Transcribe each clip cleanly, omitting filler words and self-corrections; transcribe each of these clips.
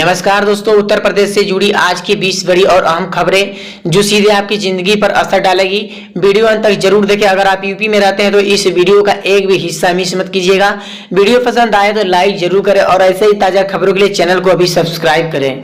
नमस्कार दोस्तों, उत्तर प्रदेश से जुड़ी आज की 20 बड़ी और अहम खबरें जो सीधे आपकी जिंदगी पर असर डालेगी। वीडियो अंत तक जरूर देखें। अगर आप यूपी में रहते हैं तो इस वीडियो का एक भी हिस्सा मिस मत कीजिएगा। वीडियो पसंद आए तो लाइक जरूर करें और ऐसे ही ताजा खबरों के लिए चैनल को अभी सब्सक्राइब करें।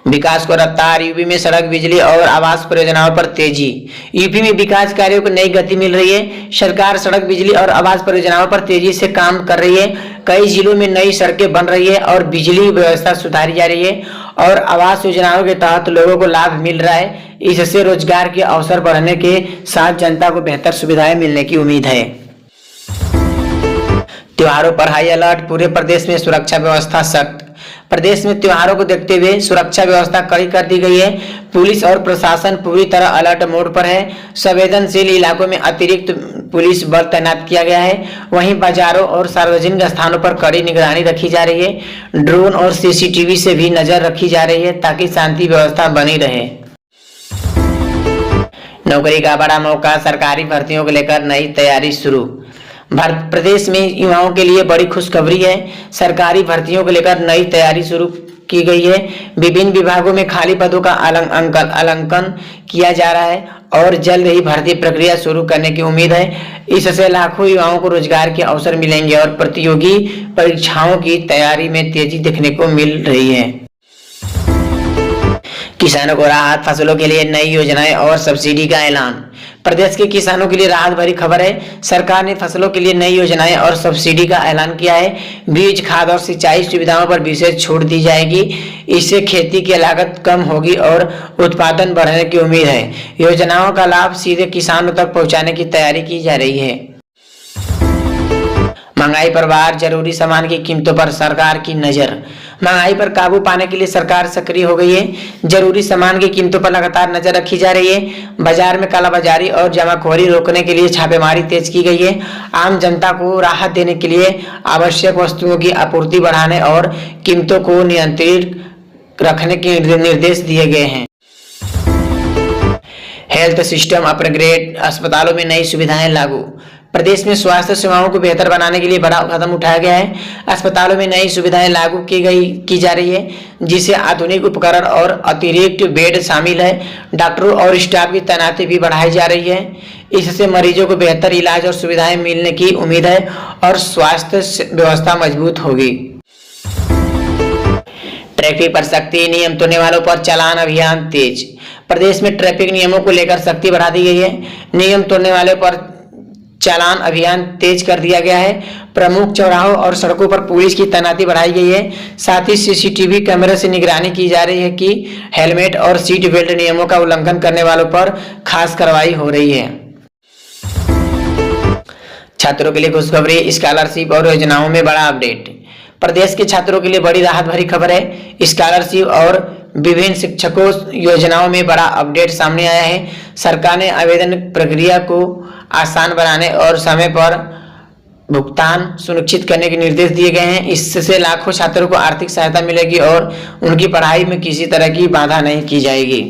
विकास को रफ्तार, यूपी में सड़क, बिजली और आवास परियोजनाओं पर तेजी। यूपी में विकास कार्यों को नई गति मिल रही है। सरकार सड़क, बिजली और आवास परियोजनाओं पर तेजी से काम कर रही है। कई जिलों में नई सड़कें बन रही है और बिजली व्यवस्था सुधारी जा रही है और आवास योजनाओं के तहत लोगों को लाभ मिल रहा है। इससे रोजगार के अवसर बढ़ने के साथ जनता को बेहतर सुविधाएं मिलने की उम्मीद है। त्योहारों पर हाई अलर्ट, पूरे प्रदेश में सुरक्षा व्यवस्था सख्त। प्रदेश में त्योहारों को देखते हुए सुरक्षा व्यवस्था कड़ी कर दी गई है। पुलिस और प्रशासन पूरी तरह अलर्ट मोड पर है। संवेदनशील इलाकों में अतिरिक्त पुलिस बल तैनात किया गया है। वहीं बाजारों और सार्वजनिक स्थानों पर कड़ी निगरानी रखी जा रही है। ड्रोन और सीसीटीवी से भी नजर रखी जा रही है ताकि शांति व्यवस्था बनी रहे। नौकरी का बड़ा मौका, सरकारी भर्तियों को लेकर नई तैयारी शुरू। प्रदेश में युवाओं के लिए बड़ी खुशखबरी है। सरकारी भर्तियों को लेकर नई तैयारी शुरू की गई है। विभिन्न विभागों में खाली पदों का आंकलन किया जा रहा है और जल्द ही भर्ती प्रक्रिया शुरू करने की उम्मीद है। इससे लाखों युवाओं को रोजगार के अवसर मिलेंगे और प्रतियोगी परीक्षाओं की तैयारी में तेजी देखने को मिल रही है। किसानों को राहत, फसलों के लिए नई योजनाएं और सब्सिडी का ऐलान। प्रदेश के किसानों के लिए राहत भरी खबर है। सरकार ने फसलों के लिए नई योजनाएं और सब्सिडी का ऐलान किया है। बीज, खाद और सिंचाई सुविधाओं पर विशेष छूट दी जाएगी। इससे खेती की लागत कम होगी और उत्पादन बढ़ने की उम्मीद है। योजनाओं का लाभ सीधे किसानों तक पहुंचाने की तैयारी की जा रही है। महंगाई पर वार, जरूरी सामान की कीमतों पर सरकार की नजर। महंगाई पर काबू पाने के लिए सरकार सक्रिय हो गई है। जरूरी सामान की कीमतों पर लगातार नजर रखी जा रही है। बाजार में कालाबाजारी और जमाखोरी रोकने के लिए छापेमारी तेज की गई है। आम जनता को राहत देने के लिए आवश्यक वस्तुओं की आपूर्ति बढ़ाने और कीमतों को नियंत्रित रखने के निर्देश दिए गए हैं। हेल्थ सिस्टम अपग्रेड, अस्पतालों में नई सुविधाएं लागू। प्रदेश में स्वास्थ्य सेवाओं को बेहतर बनाने के लिए बड़ा कदम उठाया गया है। अस्पतालों में नई सुविधाएं लागू की जा रही है, जिससे आधुनिक उपकरण और अतिरिक्त बेड शामिल है। डॉक्टरों और स्टाफ की तैनाती भी बढ़ाई जा रही है। इससे मरीजों को बेहतर इलाज और सुविधाएं मिलने की उम्मीद है और स्वास्थ्य व्यवस्था मजबूत होगी। ट्रैफिक पर सख्ती, नियम तोड़ने वालों पर चालान अभियान तेज। प्रदेश में ट्रैफिक नियमों को लेकर सख्ती बढ़ा दी गई है। नियम तोड़ने वालों पर चालान अभियान तेज कर दिया गया है। प्रमुख चौराहों और सड़कों पर पुलिस की तैनाती बढ़ाई गई है। साथ ही सीसीटीवी कैमरे से निगरानी की जा रही है कि हेलमेट और सीट बेल्ट नियमों का उल्लंघन करने वालों पर खास कार्रवाई हो रही है। छात्रों के लिए खुशखबरी, स्कॉलरशिप और योजनाओं में बड़ा अपडेट। प्रदेश के छात्रों के लिए बड़ी राहत भरी खबर है। स्कॉलरशिप और विभिन्न शिक्षकों योजनाओं में बड़ा अपडेट सामने आया है। सरकार ने आवेदन प्रक्रिया को आसान बनाने और समय पर भुगतान सुनिश्चित करने के निर्देश दिए गए हैं। इससे लाखों छात्रों को आर्थिक सहायता मिलेगी और उनकी पढ़ाई में किसी तरह की बाधा नहीं की जाएगी।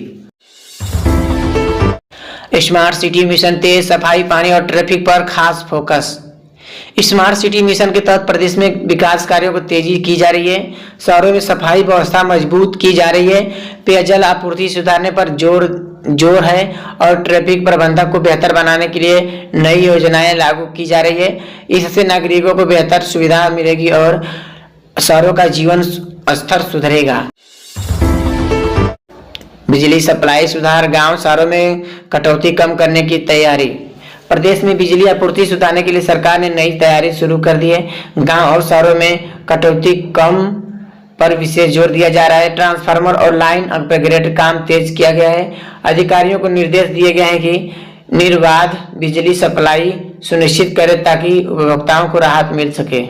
स्मार्ट सिटी मिशन तेज, सफाई, पानी और ट्रैफिक पर खास फोकस। स्मार्ट सिटी मिशन के तहत प्रदेश में विकास कार्यों को तेजी की जा रही है। शहरों में सफाई व्यवस्था मजबूत की जा रही है। पेयजल आपूर्ति सुधारने पर जोर है और ट्रैफिक प्रबंधन को बेहतर बनाने के लिए नई योजनाएं लागू की जा रही है। इससे नागरिकों को बेहतर सुविधा मिलेगी और शहरों का जीवन स्तर सुधरेगा। बिजली सप्लाई सुधार, गांव शहरों में कटौती कम करने की तैयारी। प्रदेश में बिजली आपूर्ति सुधारने के लिए सरकार ने नई तैयारी शुरू कर दी है। गांव और शहरों में कटौती कम पर विशेष जोर दिया जा रहा है। ट्रांसफार्मर और लाइन अपग्रेड काम तेज किया गया है। अधिकारियों को निर्देश दिए गए हैं कि निर्बाध बिजली सप्लाई सुनिश्चित करें ताकि उपभोक्ताओं को राहत मिल सके।